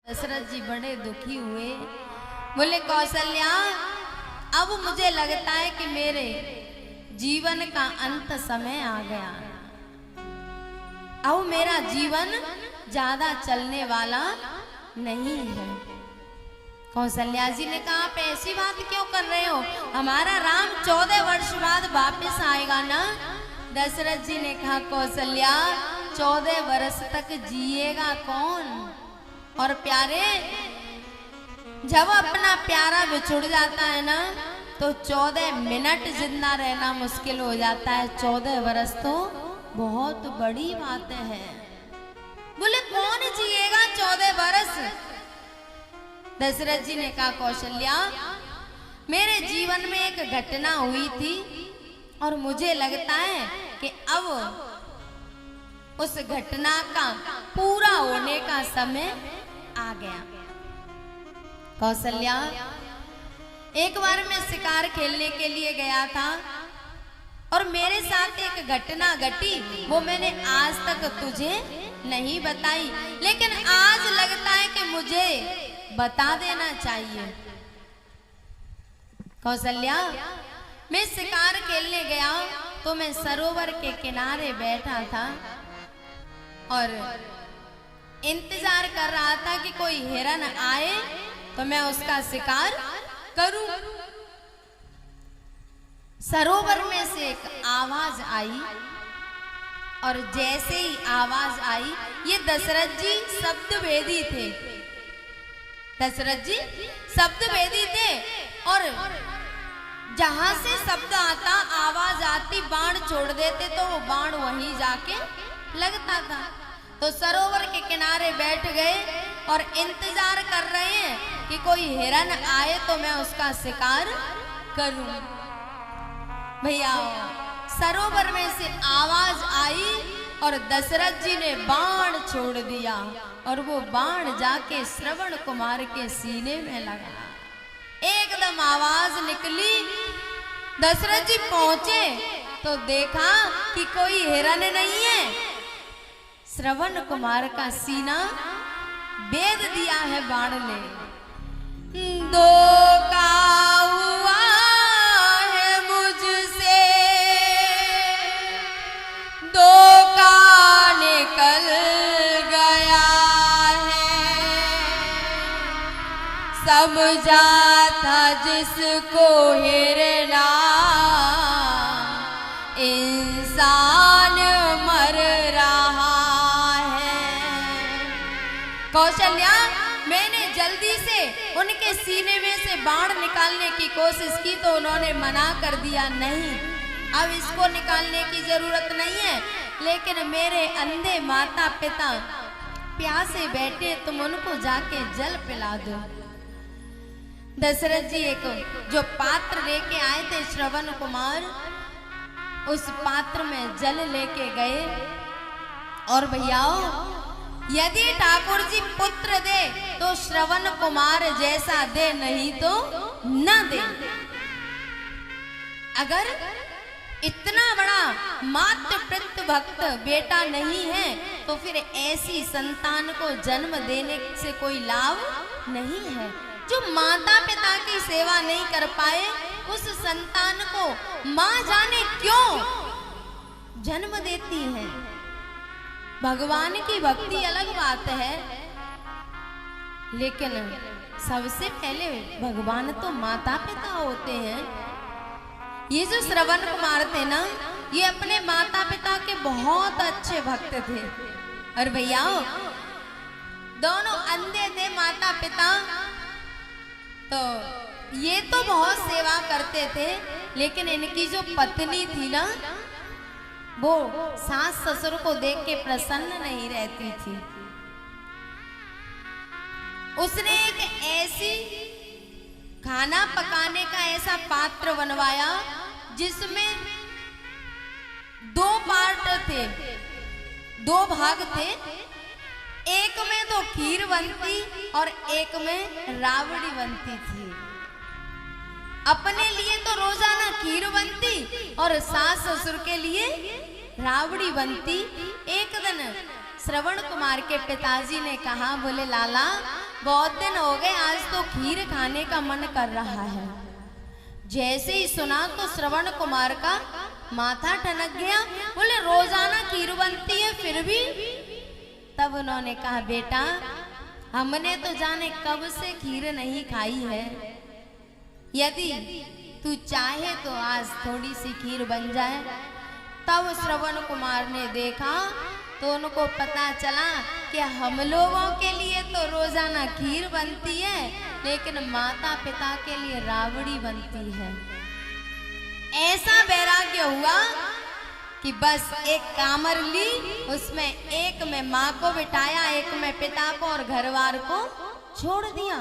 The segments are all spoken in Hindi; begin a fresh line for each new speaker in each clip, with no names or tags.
दशरथ जी बड़े दुखी हुए। बोले कौशल्या, अब मुझे लगता है कि मेरे जीवन का अंत समय आ गया। अब मेरा जीवन ज्यादा चलने वाला नहीं है। कौशल्या जी ने कहा, आप ऐसी बात क्यों कर रहे हो? हमारा राम 14 वर्ष बाद वापस आएगा ना। दशरथ जी ने कहा, कौशल्या 14 वर्ष तक जिएगा कौन? और प्यारे, जब अपना प्यारा बिछुड़ जाता है ना तो 14 मिनट जिंदा रहना मुश्किल हो जाता है। 14 वर्ष तो बहुत बड़ी बात है। बोले कौन जिएगा 14 वर्ष? दशरथ जी ने कहा, कौशल्या, मेरे जीवन में एक घटना हुई थी और मुझे लगता है कि अब उस घटना का पूरा होने का समय आ गया। कौशल्या, एक बार मैं शिकार खेलने के लिए गया था और मेरे साथ एक घटना घटी, वो मैंने आज तक तुझे नहीं बताई, लेकिन आज लगता है कि मुझे बता देना चाहिए। कौशल्या, मैं शिकार खेलने गया तो मैं सरोवर के किनारे बैठा था और इंतजार कर रहा था कि कोई हिरन आए तो मैं उसका शिकार करूं। सरोवर में से एक आवाज आई और जैसे ही आवाज आई, ये दशरथ जी शब्दभेदी थे। दशरथ जी शब्दभेदी थे और जहां से शब्द आता, आवाज आती, बाण छोड़ देते तो वो बाण वहीं जाके लगता था। तो सरोवर के किनारे बैठ गए और इंतजार कर रहे हैं कि कोई हिरन आए तो मैं उसका शिकार करूं। भैया, सरोवर में से आवाज आई और दशरथ जी ने बाण छोड़ दिया और वो बाण जाके श्रवण कुमार के सीने में लगा। एकदम आवाज निकली। दशरथ जी पहुंचे तो देखा कि कोई हिरन नहीं है। श्रवण कुमार का सीना बेध दिया है बाण ने। धोखा हुआ है मुझसे, धोखा निकल गया है। समझा था जिसको हिरना, इंसान मर रहा है। कौशल्या, मैंने जल्दी से उनके सीने में से बाण निकालने की कोशिश की तो उन्होंने मना कर दिया, नहीं, अब इसको निकालने की जरूरत नहीं है, लेकिन मेरे अंधे माता पिता प्यासे बैठे, तुम उनको जाके जल पिला दो। दशरथ जी एक जो पात्र लेके आए थे श्रवण कुमार, उस पात्र में जल लेके गए और भैया, यदि ठाकुर जी पुत्र दे तो श्रवण कुमार जैसा दे, नहीं तो न दे। अगर इतना बड़ा मातृपितृ भक्त बेटा नहीं है तो फिर ऐसी संतान को जन्म देने से कोई लाभ नहीं है। जो माता पिता की सेवा नहीं कर पाए, उस संतान को मां जाने क्यों जन्म देती है। भगवान की भक्ति अलग बात है, लेकिन सबसे पहले भगवान तो माता पिता होते हैं। ये जो श्रवण कुमार थे ना, ये अपने माता पिता के बहुत अच्छे भक्त थे। और भैया, दोनों अंधे थे माता पिता, तो ये तो बहुत सेवा करते थे, लेकिन इनकी जो पत्नी थी ना, वो सास ससुर को देख के प्रसन्न नहीं रहती थी। उसने एक ऐसी खाना पकाने का ऐसा पात्र बनवाया जिसमें 2 पार्ट थे, 2 भाग थे। एक में तो खीर बनती और एक में रावड़ी बनती थी। अपने लिए तो रोजाना खीर बनती और सास ससुर के लिए रावड़ी बनती। एक दिन श्रवण कुमार के पिताजी ने कहा, बोले लाला बहुत दिन हो गए, आज तो खीर खाने का मन कर रहा है। जैसे ही सुना तो श्रवण कुमार का माथा ठनक गया। बोले रोजाना खीर बनती है फिर भी। तब उन्होंने कहा बेटा हमने तो जाने कब से खीर नहीं खाई है, यदि तू चाहे तो आज थोड़ी सी खीर बन जाए। तब श्रवण कुमार ने देखा तो उनको पता चला कि हम लोगों के लिए तो रोजाना खीर बनती है, लेकिन माता पिता के लिए रावड़ी बनती है। ऐसा वैराग्य हुआ कि बस एक कामर ली, उसमें एक में माँ को बिठाया, एक में पिता को और घरवार को छोड़ दिया।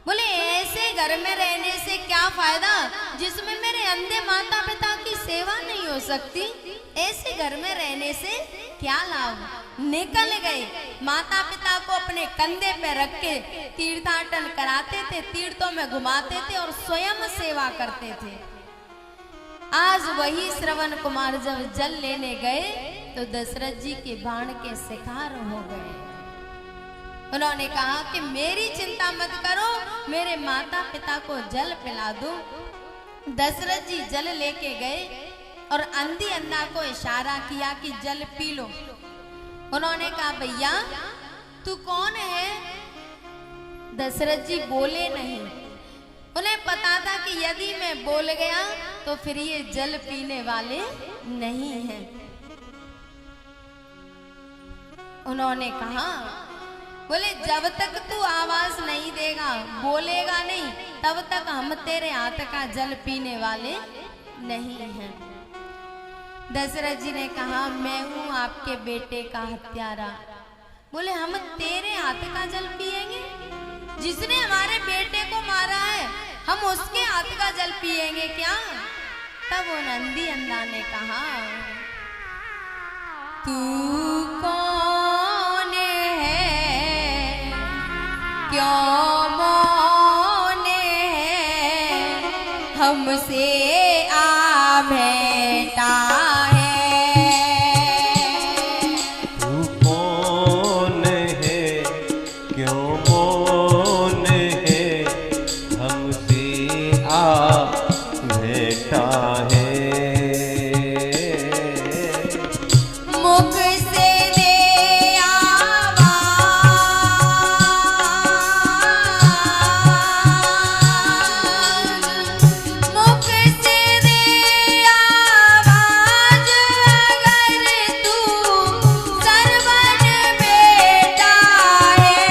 बोले ऐसे घर में रहने से क्या फायदा जिसमें मेरे अंधे माता पिता की सेवा नहीं हो सकती। ऐसे घर में रहने से क्या लाभ। निकल गए, माता पिता को अपने कंधे पे रख के तीर्थाटन कराते थे, तीर्थों में घुमाते थे और स्वयं सेवा करते थे। आज वही श्रवण कुमार जब जल लेने गए तो दशरथ जी के बाण के शिकार हो गए। उन्होंने कहा कि मेरी चिंता मत करो, मेरे माता पिता को जल पिला दो। दशरथ जी जल लेके गए और अंधी अन्ना को इशारा किया कि जल पी लो। उन्होंने कहा भैया तू कौन है? दशरथ जी बोले नहीं। उन्हें पता था कि यदि मैं बोल गया तो फिर ये जल पीने वाले नहीं हैं। उन्होंने कहा बोले जब तक तू आवाज नहीं देगा, बोलेगा नहीं, तब तक हम तेरे हाथ का जल पीने वाले नहीं हैं। दशरथ जी ने कहा मैं हूं आपके बेटे का हत्यारा। बोले हम तेरे हाथ का जल पिएंगे? जिसने हमारे बेटे को मारा है हम उसके हाथ का जल पिएंगे क्या? तब वो नंदी अन्ना ने कहा तू कौन है, क्यों मौन है, हमसे आ भेंटा है।
तू कौन है, क्यों मौन है, हमसे आ भेंटा है।
मुख से दे आवाज, मुख से दे आवाज, अगर तू सरवन बेटा है।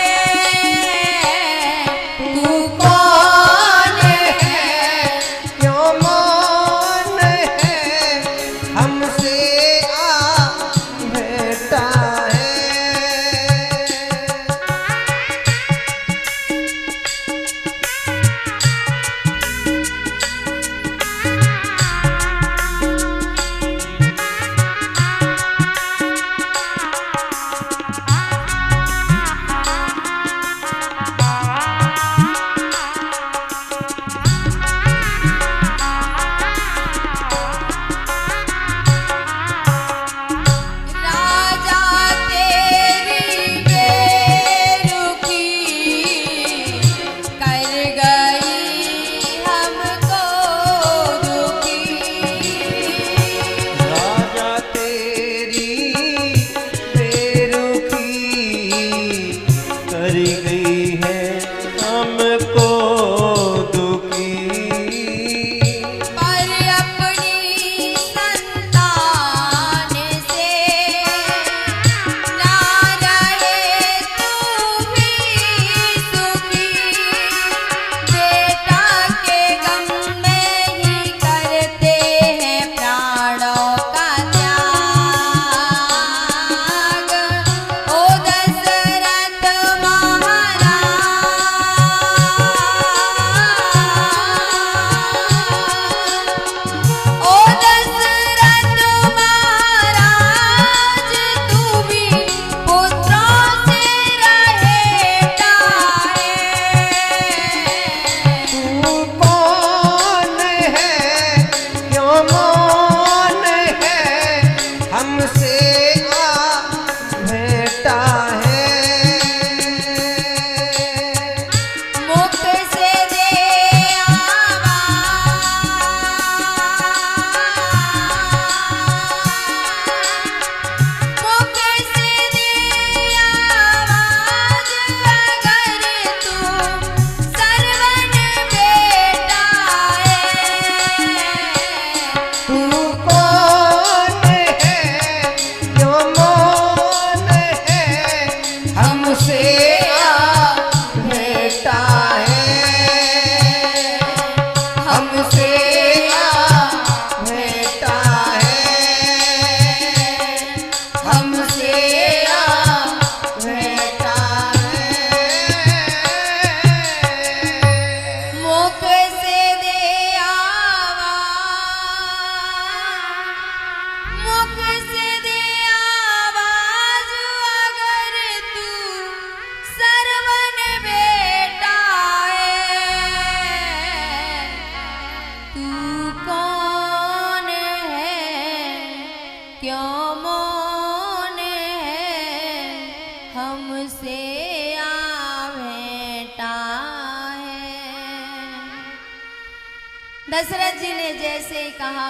दशरथ जी ने जैसे ही कहा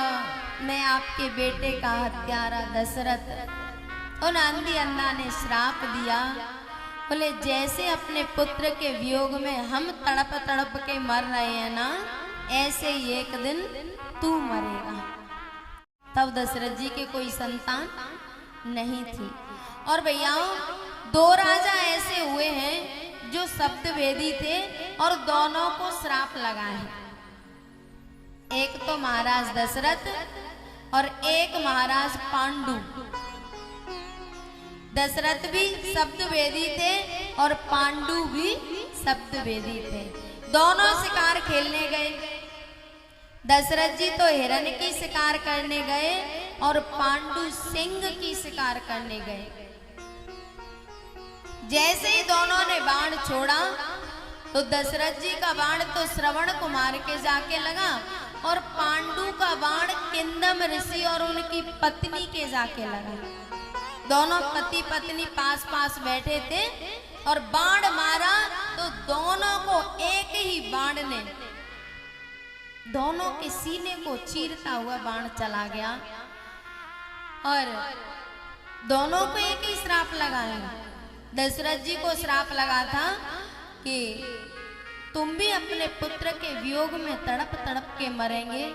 मैं आपके बेटे का हत्यारा दशरथ, उन अंधी अन्ना ने श्राप दिया, बोले जैसे अपने पुत्र के वियोग में हम तड़प तड़प के मर रहे हैं ना, ऐसे ही एक दिन तू मरेगा। तब दशरथ जी के कोई संतान नहीं थी। और भैया दो राजा ऐसे हुए हैं जो शब्द वेदी थे और दोनों को श्राप लगा है। एक तो महाराज दशरथ और एक महाराज पांडु। दशरथ भी शब्द वेदी थे और पांडु भी शब्द वेदी थे। दोनों शिकार खेलने गए। दशरथ जी तो हिरण की शिकार करने गए और पांडु सिंह की शिकार करने गए। जैसे ही दोनों ने बाण छोड़ा तो दशरथ जी का बाण तो श्रवण कुमार के जाके लगा और पांडु का बाण किंदम ऋषि और उनकी पत्नी के जाके लगा। दोनों पति पत्नी पास पास बैठे थे और बाण मारा तो दोनों को एक ही बाण ने दोनों के सीने को चीरता हुआ बाण चला गया और दोनों को एक ही श्राप लगा है। दशरथ जी को श्राप लगा था कि तुम भी अपने पुत्र के वियोग में तड़प तड़प के मरेंगे।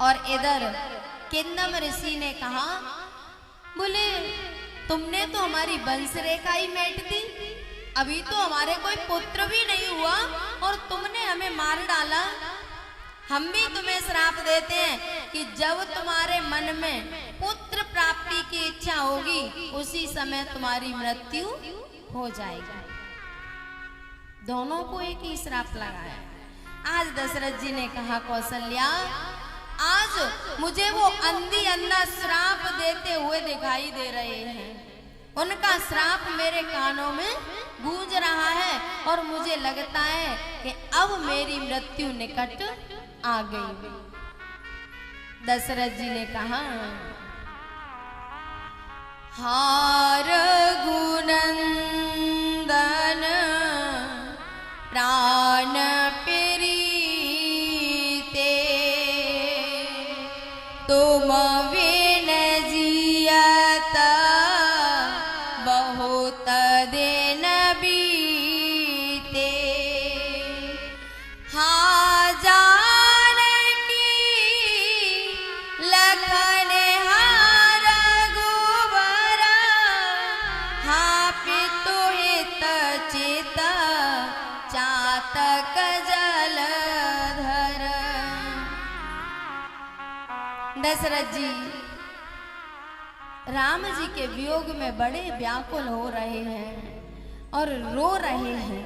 और इधर किंदम ऋषि ने कहा, बोले तुमने तो हमारी वंश रेखा ही मेट दी, अभी तो हमारे कोई पुत्र भी नहीं हुआ और तुमने हमें मार डाला। हम भी तुम्हें श्राप देते हैं कि जब तुम्हारे मन में पुत्र प्राप्ति की इच्छा होगी उसी समय तुम्हारी मृत्यु हो जाएगी। दोनों को एक ही श्राप लगाया। आज दशरथ जी ने कहा, कौशल्या आज मुझे वो अंधी अन्ना श्राप देते हुए दिखाई दे रहे हैं। उनका श्राप मेरे कानों में गूंज रहा है और मुझे लगता है कि अब मेरी मृत्यु निकट आ गई। दशरथ जी ने कहा, हार गुनंदन प्राण प्रीते तुम विन जियत बहुत दिन बीते। हाँ जानकी लखन हार गुबरा, हाँ पितु हित चित चातक जलधर। दशरथ जी राम जी के वियोग में बड़े व्याकुल हो रहे हैं और रो रहे हैं।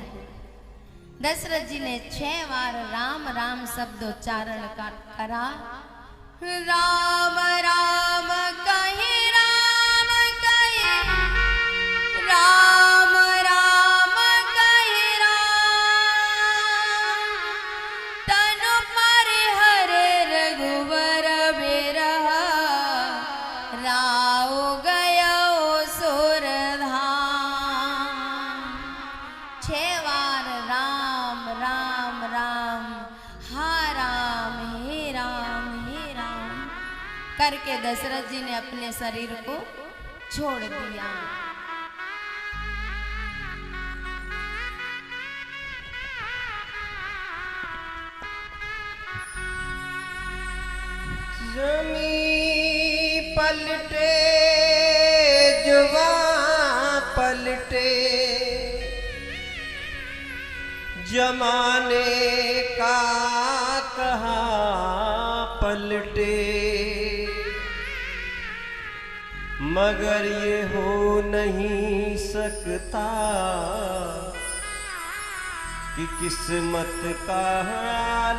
दशरथ जी ने 6 बार राम राम शब्द उच्चारण करा। राम राम कहे राम कहे, राम राम कहे राम, तनु पर हरे रघुवर बिरहा, राव गयो सुर धाम। 6 बार राम राम राम, हा राम हे राम हे राम करके दशरथ जी ने अपने शरीर को छोड़ दिया।
जमी पलटे जुबा पलटे, जमाने का कहा पलटे, मगर ये हो नहीं सकता कि किस्मत का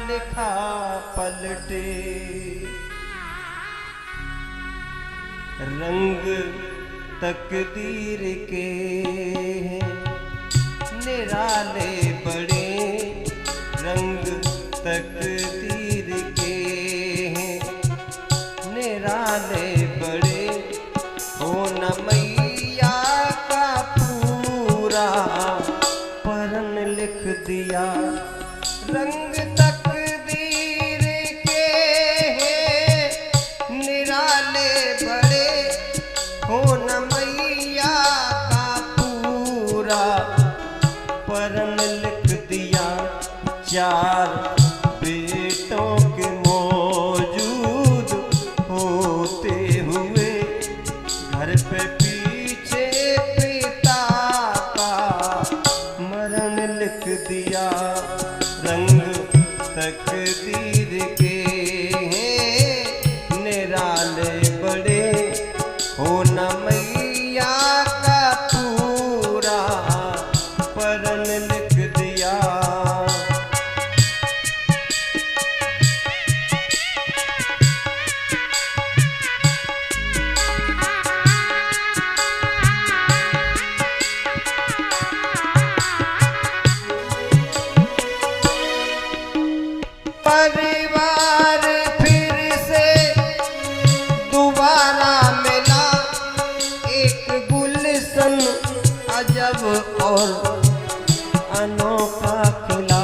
लिखा पलटे। रंग तकदीर के हैं निराले बड़े, रंग तकदीर के हैं निराले बड़े। हो न मैया का पूरा परन लिख दिया, रंग तकदीर परन लिख दिया, 4 बेटों के मौजूद होते हुए घर पे पीछे पिता का मरण लिख दिया। रंग तकदीर के हैं निराले बड़े, हो न मैया का पूरा परन लिख दिया। परिवार फिर से दोबारा मिला, एक गुलशन अजब और अनोखा खिला।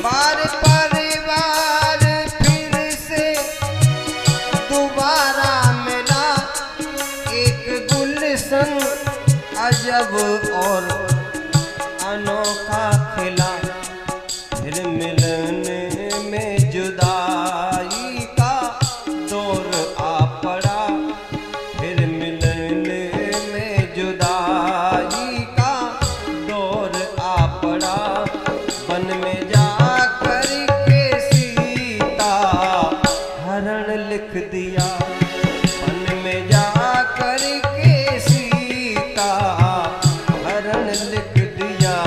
बार परिवार फिर से दोबारा मिला, एक गुलशन अजब और अनोखा खिला। फिर मिलने में जुदाई का दौर आ पड़ा, फिर मिलने में जुदाई का दौर आ पड़ा। वन में जा करके सीता हरण लिख दिया, वन में जा करके सीता हरण लिख दिया।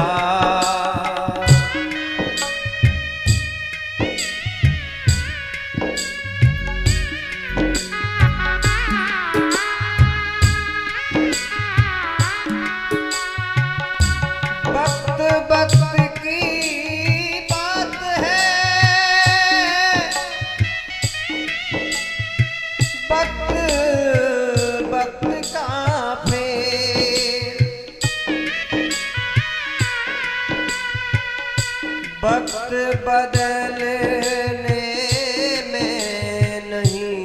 वक्त वक्त की बात है, वक्त वक्त का फेर, वक्त बदलने में नहीं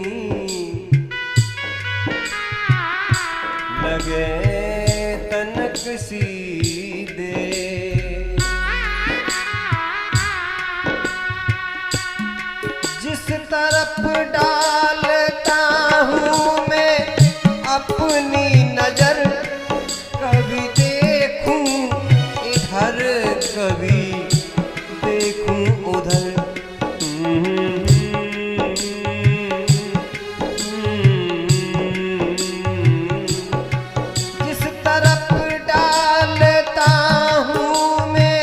लगे तनक सीधे। जिस तरफ डालता हूँ मैं अपनी नजर, कभी देखूं इधर कभी देखूं उधर। जिस तरफ डालता हूँ मैं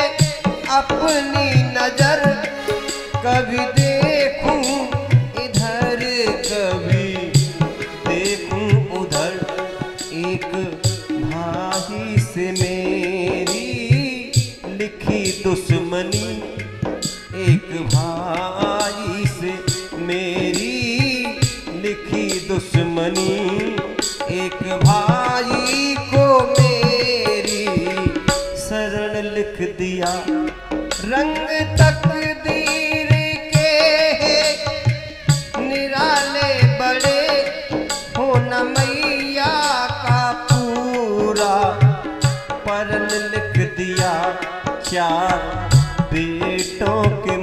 अपनी नजर, कभी देखूं इधर कभी देखूं उधर। एक भाई से मेरी लिखी दुश्मनी, एक भाई से मेरी लिखी दुश्मनी, एक भाई को मेरी शरण लिख दिया। रंग तकदीर के निराले बड़े, हो न मैया का पूरा परन लिख दिया। 4 बेटों के